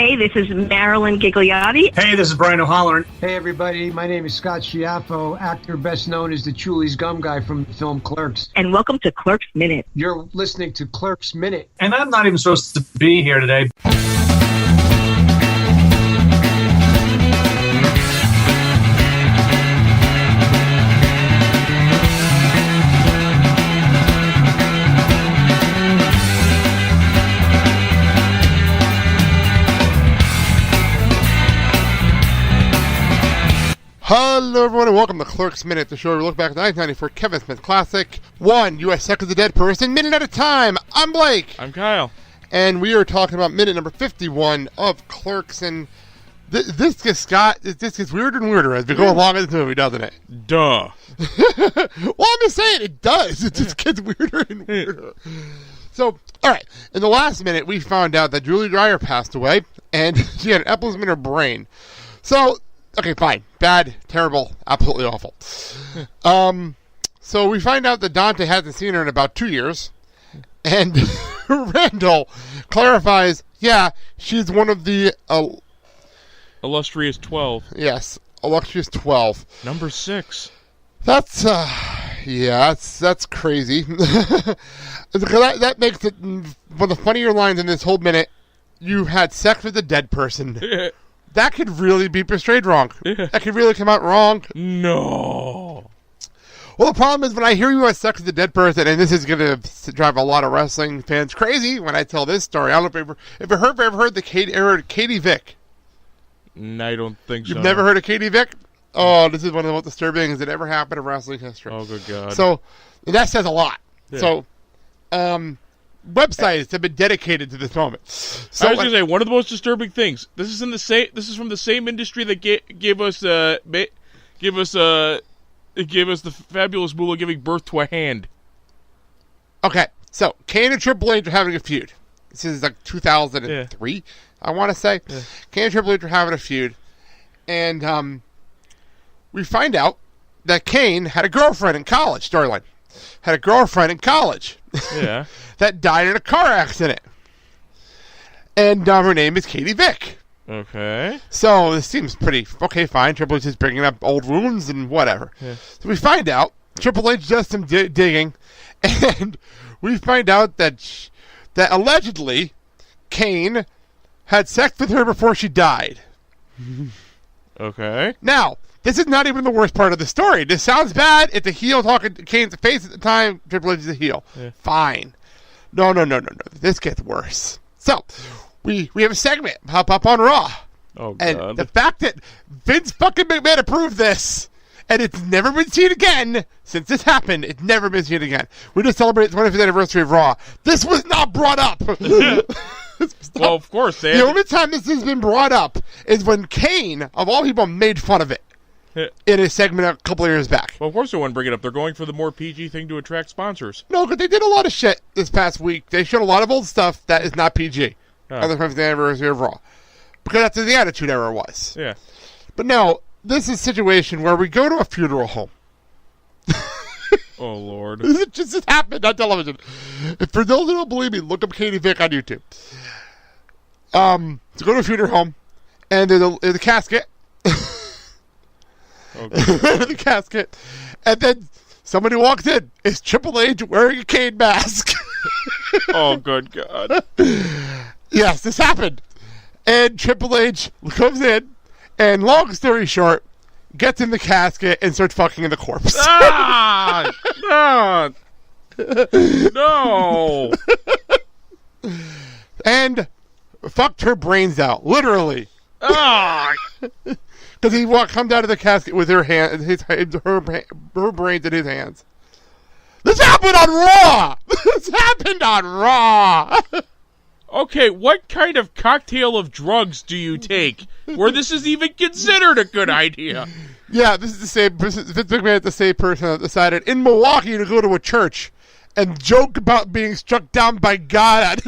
Hey, this is Marilyn Gigliotti. Hey, this is Brian O'Halloran. Hey, everybody. My name is Scott Schiaffo, actor best known as the Chulies Gum Guy from the film Clerks. And welcome to Clerks Minute. You're listening to Clerks Minute. And I'm not even supposed to be here today. Hello everyone and welcome to Clerks Minute, the show where we look back at the 1994 Kevin Smith classic, one U.S. Second the Dead Person, minute at a time. I'm Blake. I'm Kyle. And we are talking about minute number 51 of Clerks, and this gets weirder and weirder as we go along in this movie, doesn't it? Duh. Well, I'm just saying, it does. It just gets weirder and weirder. So, alright, in the last minute we found out that Julie Dreyer passed away, and she had an embolism in her brain. So, okay, fine. Bad, terrible, absolutely awful. So we find out that Dante hasn't seen her in about 2 years. And Randal clarifies, yeah, she's one of the... Illustrious 12. Yes, illustrious 12. Number 6. That's, that's crazy. That makes it one of the funnier lines in this whole minute. You had sex with a dead person. That could really be portrayed wrong. That could really come out wrong. No. Well, the problem is when I hear you have sex with a dead person, and this is going to drive a lot of wrestling fans crazy when I tell this story. I don't know if you've ever heard the Katie Vick. I don't think so. You've never heard of Katie Vick? Oh, this is one of the most disturbing things that ever happened in wrestling history. Oh, good God. So, that says a lot. Yeah. So, websites have been dedicated to this moment. So I was going to say, one of the most disturbing things. This is from the same industry that gave us the fabulous Moolah giving birth to a hand. Okay, so Kane and Triple H are having a feud. This is like 2003, I want to say. Yeah. Kane and Triple H are having a feud, and we find out that Kane had a girlfriend in college. Storyline had a girlfriend in college. Yeah. That died in a car accident. And her name is Katie Vick. Okay. So this seems pretty okay, fine. Triple H is bringing up old wounds and whatever. Yeah. So we find out Triple H does some digging, and we find out that allegedly Kane had sex with her before she died. Okay. Now, this is not even the worst part of the story. This sounds bad. It's a heel talking to Kane's face at the time. Triple H is a heel. Yeah. Fine. No. This gets worse. So, we have a segment pop up on Raw. Oh, God. And the fact that Vince fucking McMahon approved this, and it's never been seen again since this happened. It's never been seen again. We just celebrated the 25th anniversary of Raw. This was not brought up. Well, of course. The only time this has been brought up is when Kane, of all people, made fun of it. In a segment a couple of years back. Well, of course they wouldn't bring it up. They're going for the more PG thing to attract sponsors. No, but they did a lot of shit this past week. They showed a lot of old stuff that is not PG on the 50th anniversary of Raw. Because that's what the Attitude Era was. Yeah. But now, this is a situation where we go to a funeral home. Oh, Lord. This just happened on television. For those who don't believe me, look up Katie Vick on YouTube. To go to a funeral home, and there's a casket. Okay. The casket, and then somebody walks in. It's Triple H wearing a Kane mask. Oh, good God! Yes, this happened, and Triple H comes in, and long story short, gets in the casket and starts fucking in the corpse. Ah! No! And fucked her brains out, literally. Ah! Because he comes out of the casket with her her brains in his hands. This happened on Raw! This happened on Raw! Okay, what kind of cocktail of drugs do you take where this is even considered a good idea? Yeah, this is the same person. Vince McMahon is the same person that decided in Milwaukee to go to a church and joke about being struck down by God.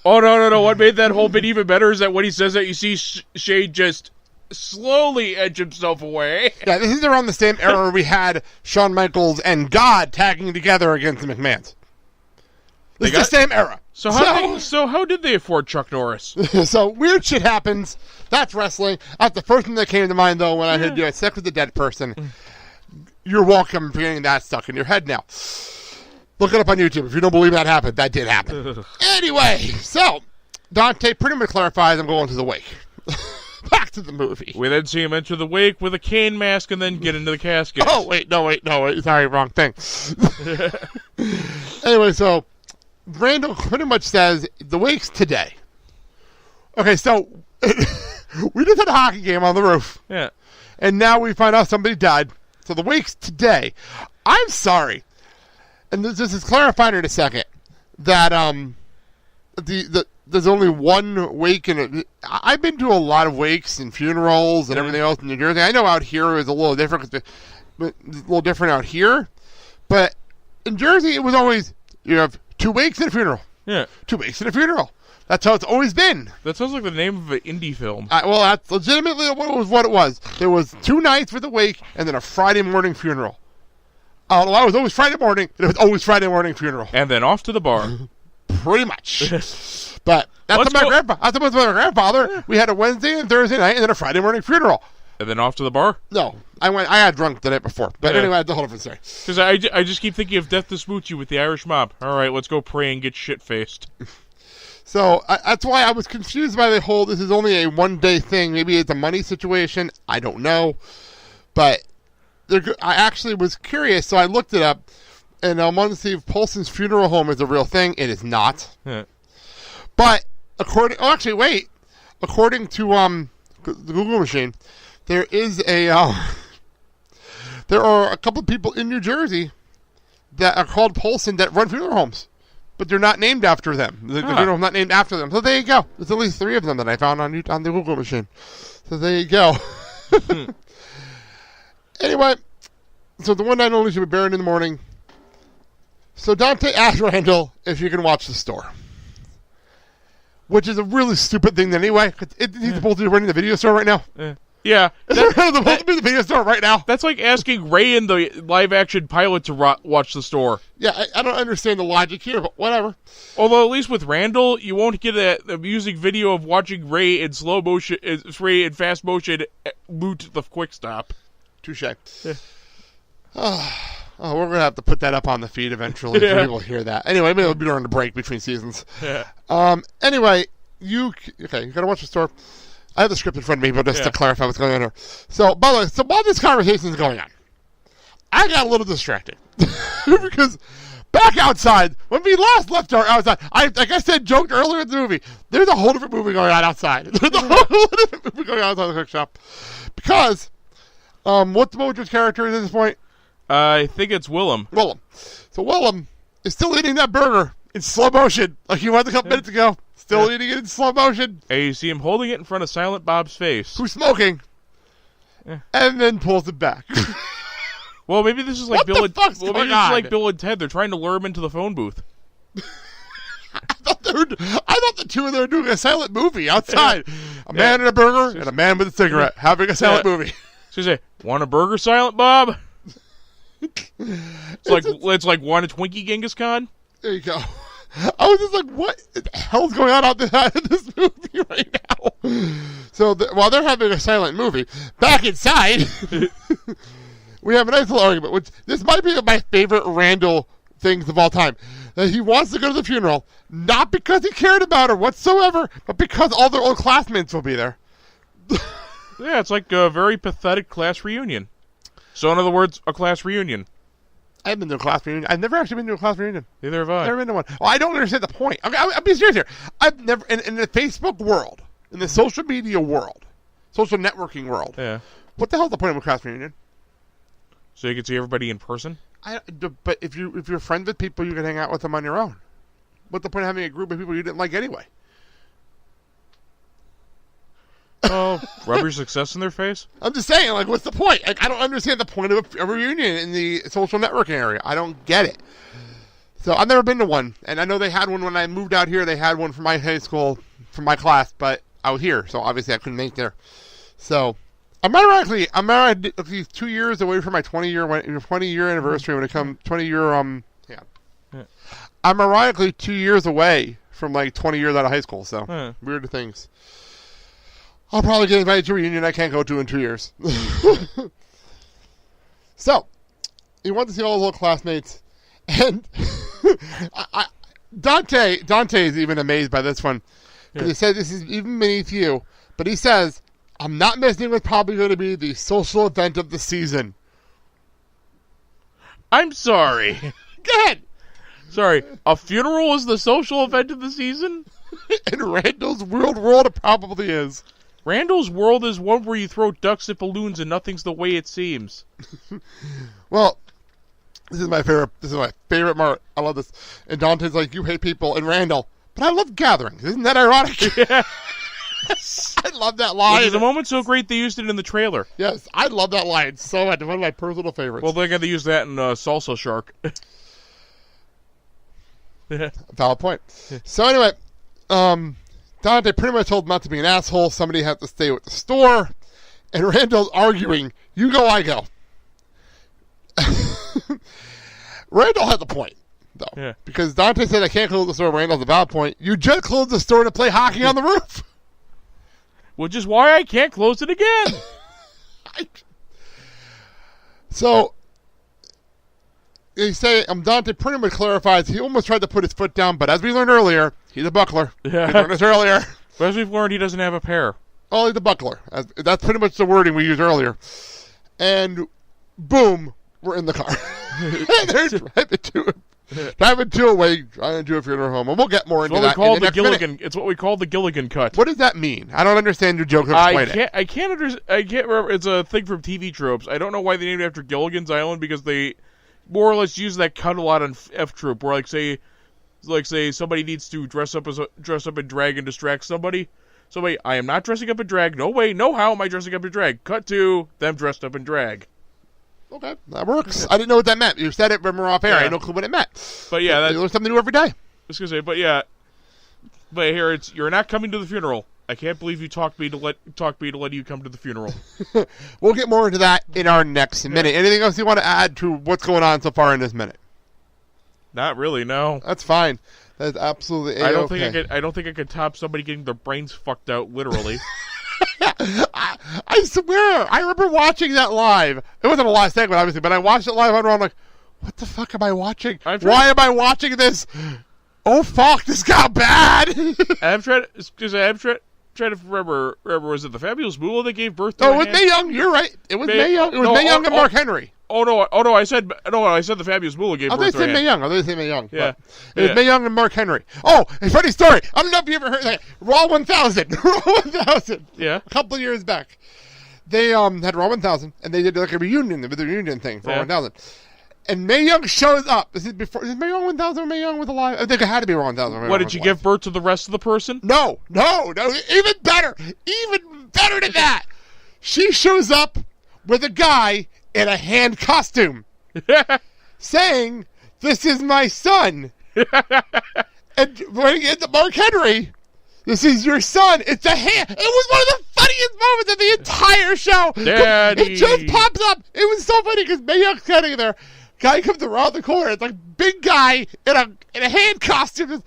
Oh, no. What made that whole bit even better is that when he says that, you see Shane just slowly edge himself away. Yeah, this is around the same era where we had Shawn Michaels and God tagging together against the McMahons. It's the same era. So how did they afford Chuck Norris? So weird shit happens. That's wrestling. That's the first thing that came to mind, though, when I had sex with a dead person. You're welcome for getting that stuck in your head now. Look it up on YouTube. If you don't believe that happened, that did happen. Anyway, so Dante pretty much clarifies I'm going to the wake. Back to the movie. We then see him enter the wake with a cane mask and then get into the casket. Oh, wait. Sorry, wrong thing. Anyway, so Randal pretty much says the wake's today. Okay, so we just had a hockey game on the roof. Yeah. And now we find out somebody died. So the wake's today. I'm sorry. And this is clarifying in a second that there's only one wake in it. I've been to a lot of wakes and funerals and everything else in New Jersey. I know out here is a little different. It's a little different out here, but in Jersey it was always you have 2 wakes and a funeral. Yeah, 2 wakes and a funeral. That's how it's always been. That sounds like the name of an indie film. Well, that's legitimately what it was. There was 2 nights with a wake and then a Friday morning funeral. Oh, well, it was always Friday morning, and it was always Friday morning funeral. And then off to the bar. Pretty much. But that's my grandfather. We had a Wednesday and Thursday night, and then a Friday morning funeral. And then off to the bar? No, I got drunk the night before. But anyway, that's a whole different story. Because I just keep thinking of Death to Smoochie with the Irish mob. All right, let's go pray and get shit-faced. So that's why I was confused by the whole, this is only a one-day thing. Maybe it's a money situation. I don't know. But I actually was curious, so I looked it up. And I wanted to see if Paulson's funeral home is a real thing. It is not. Yeah. But according to the Google machine, there are a couple of people in New Jersey that are called Paulson that run funeral homes, but they're not named after them. The funeral home not named after them. So there you go. There's at least 3 of them that I found on the Google machine. So there you go. Anyway, so the one night only should be buried in the morning. So Dante asked Randal if you can watch the store. Which is a really stupid thing anyway. He's supposed to be running the video store right now. Yeah. They're supposed to be the video store right now. That's like asking Ray in the live-action pilot to watch the store. Yeah, I don't understand the logic here, but whatever. Although, at least with Randal, you won't get a music video of watching Ray in slow motion, Ray in fast motion loot the quick stop. Touche. Yeah. Oh, we're going to have to put that up on the feed eventually for people to hear that. Anyway, maybe it'll be during the break between seasons. Yeah. Anyway, you got to watch the store. I have the script in front of me, but just to clarify what's going on here. So, by the way, while this conversation is going on, I got a little distracted. Because back outside, when we last left our outside, like I said, joked earlier in the movie, there's a whole different movie going on outside. There's a whole different movie going on outside the cook shop. Because, what's Mojo's character at this point? I think it's Willem. Willem. So Willem is still eating that burger in slow motion, like he was a couple minutes ago. Still eating it in slow motion. And you see him holding it in front of Silent Bob's face. Who's smoking. And then pulls it back. Well, maybe this is like Bill and Ted. They're trying to lure him into the phone booth. I thought the two of them were doing a silent movie outside. A man and a burger and a man with a cigarette having a silent movie. So you say, want a burger, Silent Bob? It's like want a Twinkie, Genghis Khan? There you go. I was just like, what the hell's going on out in this movie right now? So while they're having a silent movie, back inside, we have a nice little argument, which this might be my favorite Randal things of all time. That he wants to go to the funeral, not because he cared about her whatsoever, but because all their old classmates will be there. Yeah, it's like a very pathetic class reunion. So, in other words, a class reunion. I haven't been to a class reunion. I've never actually been to a class reunion. Neither have I. Never been to one. Well, I don't understand the point. Okay, I'll be serious here. I've never, in the Facebook world, in the social media world, social networking world, what the hell's the point of a class reunion? So you can see everybody in person? But if you're friends with people, you can hang out with them on your own. What's the point of having a group of people you didn't like anyway? Oh, rub your success in their face? I'm just saying, like, what's the point? Like, I don't understand the point of a reunion in the social networking area. I don't get it. So I've never been to one, and I know they had one when I moved out here. They had one for my high school, for my class, but I was here, so obviously I couldn't make there. So I'm ironically 2 years away from my 20-year anniversary when it comes 20-year I'm ironically 2 years away from like 20 years out of high school. So weird things. I'll probably get invited to a reunion I can't go to in 2 years. So, he went to see all his little classmates, and Dante is even amazed by this one, because he said this is even beneath you, but he says, I'm not missing what's probably going to be the social event of the season. I'm sorry. Go ahead. Sorry, a funeral is the social event of the season? In Randall's world, it probably is. Randall's world is one where you throw ducks at balloons and nothing's the way it seems. Well, this is my favorite part. I love this. And Dante's like, you hate people, and Randall, but I love gatherings. Isn't that ironic? Yeah. I love that line. The moment so great they used it in the trailer. Yes, I love that line so much. One of my personal favorites. Well, they're going to use that in Salsa Shark. Valid point. So anyway, Dante pretty much told him not to be an asshole. Somebody had to stay with the store. And Randall's arguing, you go, I go. Randall had the point, though. Yeah. Because Dante said, I can't close the store. Randall's a valid point. You just closed the store to play hockey on the roof. Which is why I can't close it again. So, they say, Dante pretty much clarifies he almost tried to put his foot down, but as we learned earlier, he's a buckler. Yeah. We learned this earlier. But as we've learned, he doesn't have a pair. Oh, he's a buckler. That's pretty much the wording we used earlier. And boom, we're in the car. And they're driving to away, trying to a funeral home. And we'll get more into that in the next minute. It's what we call the Gilligan cut. What does that mean? I don't understand your joke. Explain it. I can't remember. It's a thing from TV tropes. I don't know why they named it after Gilligan's Island, because they more or less use that cut a lot on F Troop, where say somebody needs to dress up in drag and distract somebody. Somebody, I am not dressing up in drag. No way, no how am I dressing up in drag? Cut to them dressed up in drag. Okay, that works. I didn't know what that meant. You said it when we were off air. Yeah. I had no clue what it meant. But yeah, you learn something new every day. I was gonna say, but here it's you're not coming to the funeral. I can't believe you talked me to let you come to the funeral. We'll get more into that in our next minute. Anything else you want to add to what's going on so far in this minute? Not really, no. That's fine. That's absolutely A-okay. I don't think I could top somebody getting their brains fucked out, literally. I swear, I remember watching that live. It wasn't a live segment, obviously, but I watched it live on Raw. I'm like, what the fuck am I watching? Why am I watching this? Oh fuck, this got bad. I'm trying to remember. Was it the Fabulous Moolah that gave birth to? Oh, it was Mae Young. You're right. It was Mae Young. It was Mae Young and Mark Henry. Oh no! I said the Fabulous Moolah gave birth to. I said Mae Young. Yeah. It was Mae Young and Mark Henry. Oh, a funny story. I don't know if you ever heard that. Raw 1000. Raw 1000. Yeah. A couple of years back, they had Raw 1000, and they did like a reunion thing for Raw 1000. And Mae Young shows up. Is Mae Young 1000 or Mae Young with Alive? I think it had to be Raw 1000. What, did you give birth to the rest of the person? No. Even better than that. She shows up with a guy in a hand costume saying, "This is my son." And when he into Mark Henry, "This is your son." It's a hand. It was one of the funniest moments of the entire show. Daddy. It just pops up. It was so funny because Mae Young's standing there. Guy comes around the corner. It's like big guy in a hand costume.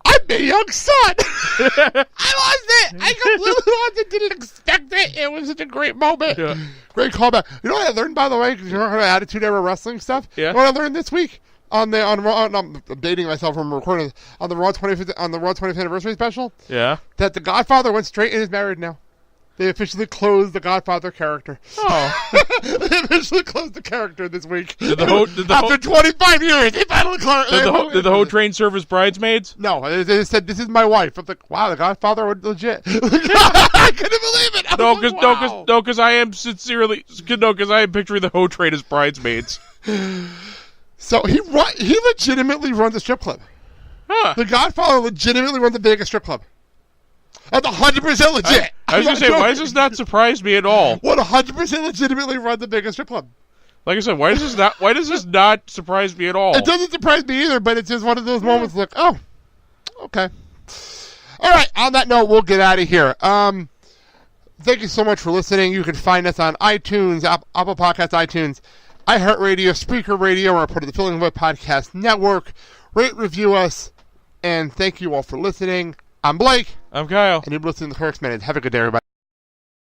I'm Mae Young's son. I lost it. I completely lost it. Didn't expect it. It was such a great moment. Yeah. Great callback. You know what I learned, by the way? Because you're talking about Attitude Era Wrestling stuff. Yeah. You know what I learned this week on Raw? I'm dating myself from recording on the Raw 25th anniversary special. Yeah. That the Godfather went straight and is married now. They officially closed the Godfather character. Oh. They officially closed the character this week. After 25 years, they finally closed. Did the whole train serve as bridesmaids? No, they said, "This is my wife." I'm like, wow, the Godfather was legit. I couldn't believe it. Because I am because I am picturing the whole train as bridesmaids. So he legitimately runs a strip club. Huh. The Godfather legitimately runs a Vegas strip club. That's 100% legit. I was going to say, why does this not surprise me at all? 100% legitimately runs a Vegas strip club. Like I said, why does this not surprise me at all? It doesn't surprise me either, but it's just one of those moments like, oh, okay. All right, on that note, we'll get out of here. Thank you so much for listening. You can find us on iTunes, Apple Podcasts, iTunes, iHeartRadio, Spreaker Radio, or part of the Filling Void Podcast Network. Rate, review us, And thank you all for listening. I'm Blake. I'm Kyle. And you've been listening to the Clerks Minute. Have a good day, everybody.